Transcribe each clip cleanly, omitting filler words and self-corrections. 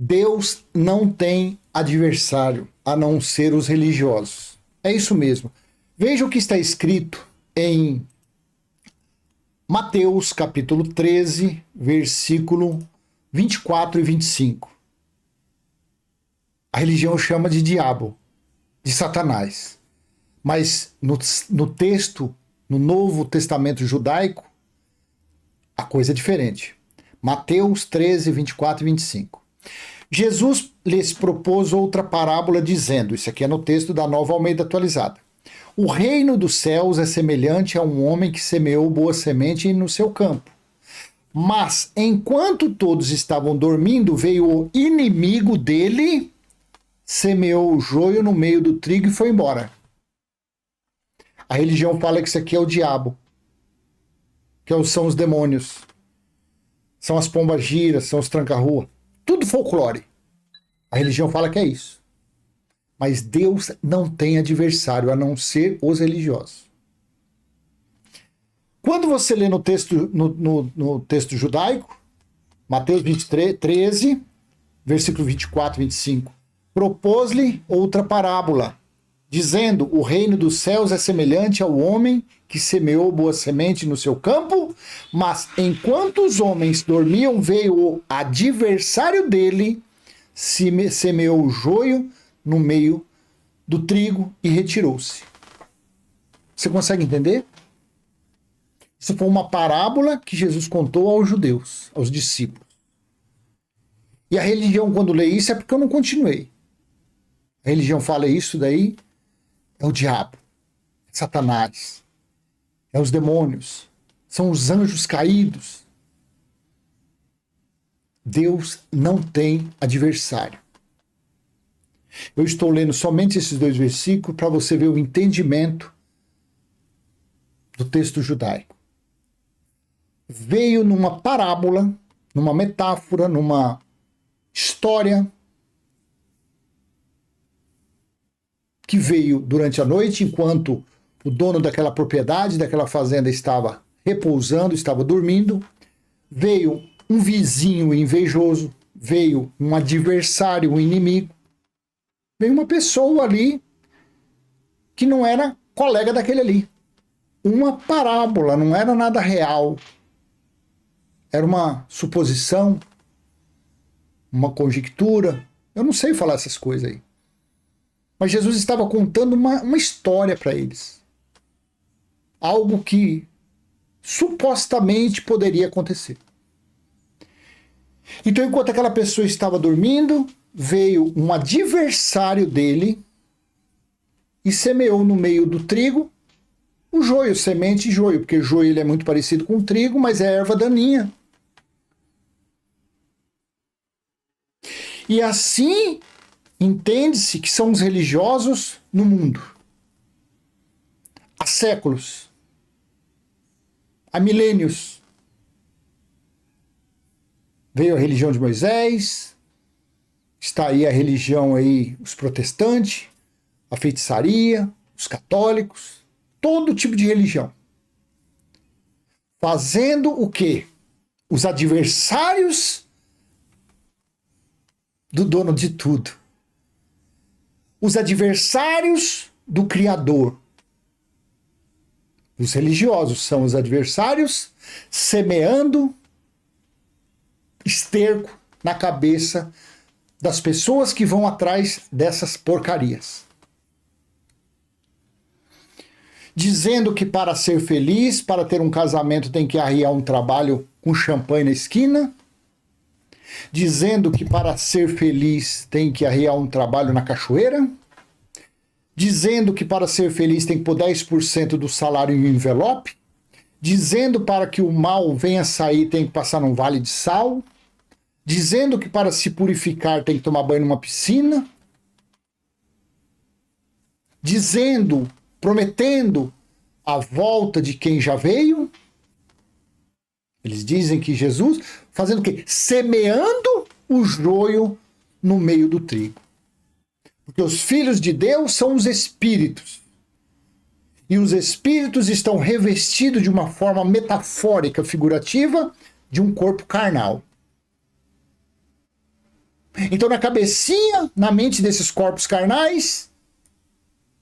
Deus não tem adversário a não ser os religiosos. É isso mesmo. Veja o que está escrito em Mateus capítulo 13, versículo 24 e 25. A religião chama de diabo, de Satanás. Mas no texto, no Novo Testamento judaico, a coisa é diferente. Mateus 13, 24 e 25. Jesus lhes propôs outra parábola dizendo, isso aqui é no texto da Nova Almeida Atualizada: o reino dos céus é semelhante a um homem que semeou boa semente no seu campo. Mas, enquanto todos estavam dormindo, veio o inimigo dele, semeou o joio no meio do trigo e foi embora. A religião fala que isso aqui é o diabo, que são os demônios, são as pombagiras, são os tranca-rua, tudo folclore. A religião fala que é isso. Mas Deus não tem adversário a não ser os religiosos. Quando você lê no texto, no texto judaico, Mateus 23, 13, versículo 24 e 25, propôs-lhe outra parábola, dizendo, o reino dos céus é semelhante ao homem que semeou boa semente no seu campo, mas enquanto os homens dormiam, veio o adversário dele, semeou o joio no meio do trigo e retirou-se. Você consegue entender? Isso foi uma parábola que Jesus contou aos judeus, aos discípulos. E a religião, quando lê isso, é porque eu não continuei. A religião fala isso daí, é o diabo, é Satanás, é os demônios, são os anjos caídos. Deus não tem adversário. Eu estou lendo somente esses dois versículos para você ver o entendimento do texto judaico. Veio numa parábola, numa metáfora, numa história que veio durante a noite, enquanto o dono daquela propriedade, daquela fazenda estava repousando, estava dormindo. Veio um vizinho invejoso, veio um adversário, um inimigo. Veio uma pessoa ali que não era colega daquele ali. Uma parábola, não era nada real. Era uma suposição, uma conjectura. Eu não sei falar essas coisas aí. Mas Jesus estava contando uma história para eles. Algo que supostamente poderia acontecer. Então, enquanto aquela pessoa estava dormindo, veio um adversário dele e semeou no meio do trigo o joio, semente e joio, porque joio ele é muito parecido com o trigo, mas é erva daninha. E assim entende-se que são os religiosos no mundo. Há séculos. Há milênios. Veio a religião de Moisés, está aí a religião aí, os protestantes, a feitiçaria, os católicos, todo tipo de religião. Fazendo o quê? Os adversários do dono de tudo. Os adversários do Criador. Os religiosos são os adversários semeando esterco na cabeça das pessoas que vão atrás dessas porcarias. Dizendo que para ser feliz, para ter um casamento, tem que arriar um trabalho com champanhe na esquina. Dizendo que para ser feliz tem que arriar um trabalho na cachoeira. Dizendo que para ser feliz tem que pôr 10% do salário em envelope. Dizendo para que o mal venha sair tem que passar num vale de sal. Dizendo que para se purificar tem que tomar banho numa piscina. Dizendo, prometendo a volta de quem já veio. Eles dizem que Jesus, fazendo o quê? Semeando o joio no meio do trigo. Porque os filhos de Deus são os espíritos. E os espíritos estão revestidos de uma forma metafórica, figurativa, de um corpo carnal. Então, na cabecinha, na mente desses corpos carnais,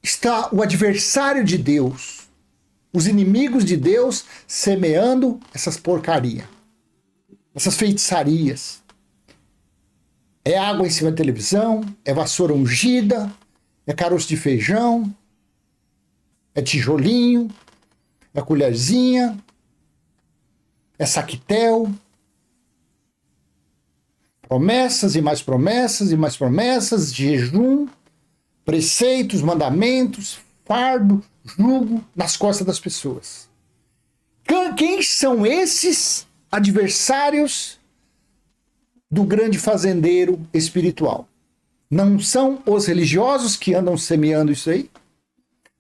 está o adversário de Deus, os inimigos de Deus, semeando essas porcarias, essas feitiçarias. É água em cima da televisão, é vassoura ungida, é caroço de feijão, é tijolinho, é colherzinha, é saquetel. Promessas e mais promessas e mais promessas, jejum, preceitos, mandamentos, fardo, jugo nas costas das pessoas. Quem são esses adversários do grande fazendeiro espiritual? Não são os religiosos que andam semeando isso aí?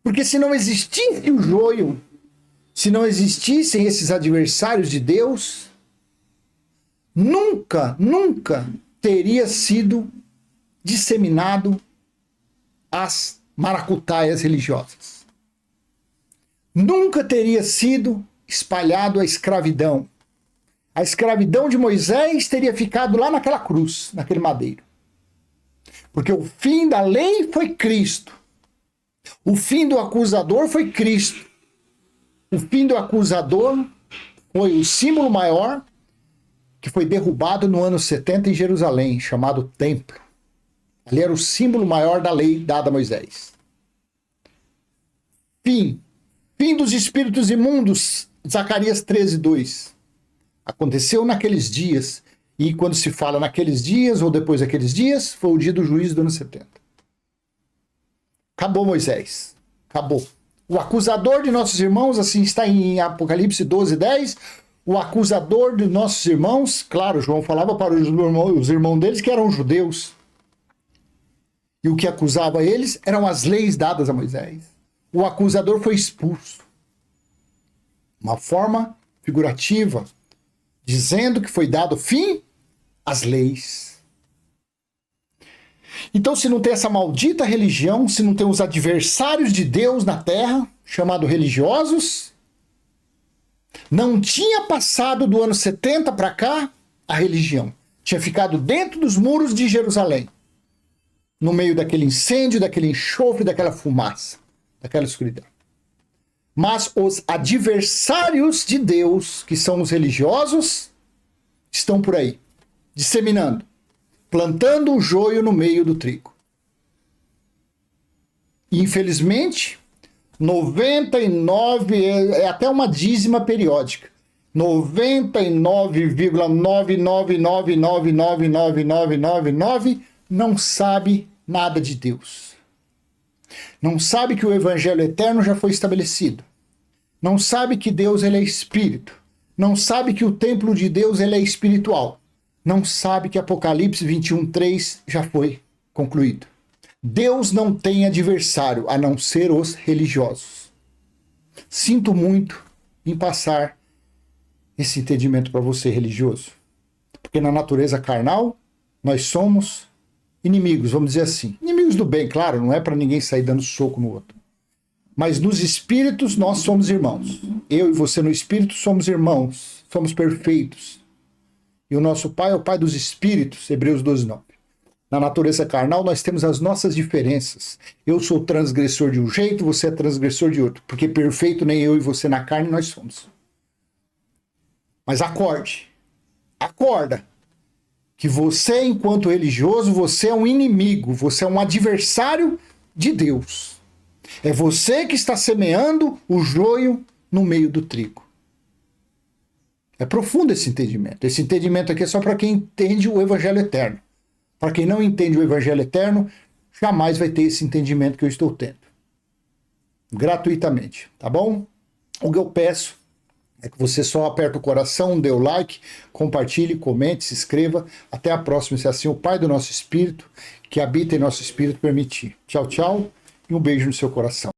Porque se não existisse o joio, se não existissem esses adversários de Deus, nunca teria sido disseminado as maracutaias religiosas. Nunca teria sido espalhado a escravidão. A escravidão de Moisés teria ficado lá naquela cruz, naquele madeiro. Porque o fim da lei foi Cristo. O fim do acusador foi Cristo. O fim do acusador foi o símbolo maior que foi derrubado no ano 70 em Jerusalém, chamado Templo. Ali era o símbolo maior da lei dada a Moisés. Fim dos espíritos imundos, Zacarias 13:2. Aconteceu naqueles dias, e quando se fala naqueles dias, ou depois daqueles dias, foi o dia do juízo do ano 70. Acabou Moisés, acabou. O acusador de nossos irmãos, assim está em Apocalipse 12:10, o acusador de nossos irmãos, claro, João falava para os irmãos deles que eram judeus. E o que acusava eles eram as leis dadas a Moisés. O acusador foi expulso. Uma forma figurativa, dizendo que foi dado fim às leis. Então, se não tem essa maldita religião, se não tem os adversários de Deus na terra, chamados religiosos, não tinha passado do ano 70 para cá a religião. Tinha ficado dentro dos muros de Jerusalém, no meio daquele incêndio, daquele enxofre, daquela fumaça, daquela escuridão. Mas os adversários de Deus, que são os religiosos, estão por aí, disseminando, plantando o joio no meio do trigo. E, infelizmente, 99, é até uma dízima periódica, 99,999999999 não sabe nada de Deus. Não sabe que o evangelho eterno já foi estabelecido. Não sabe que Deus ele é espírito. Não sabe que o templo de Deus ele é espiritual. Não sabe que Apocalipse 21:3 já foi concluído. Deus não tem adversário a não ser os religiosos. Sinto muito em passar esse entendimento para você, religioso. Porque na natureza carnal, nós somos inimigos, vamos dizer assim. Inimigos do bem, claro, não é para ninguém sair dando soco no outro. Mas nos espíritos, nós somos irmãos. Eu e você no espírito somos irmãos, somos perfeitos. E o nosso Pai é o Pai dos espíritos, Hebreus 12:9. Na natureza carnal, nós temos as nossas diferenças. Eu sou transgressor de um jeito, você é transgressor de outro. Porque perfeito nem eu e você na carne nós somos. Mas acorde. Acorda. Que você, enquanto religioso, você é um inimigo. Você é um adversário de Deus. É você que está semeando o joio no meio do trigo. É profundo esse entendimento. Esse entendimento aqui é só para quem entende o evangelho eterno. Para quem não entende o evangelho eterno, jamais vai ter esse entendimento que eu estou tendo. Gratuitamente, tá bom? O que eu peço é que você só aperte o coração, dê o like, compartilhe, comente, se inscreva. Até a próxima, se assim o Pai do nosso Espírito, que habita em nosso Espírito, permitir. Tchau, tchau e um beijo no seu coração.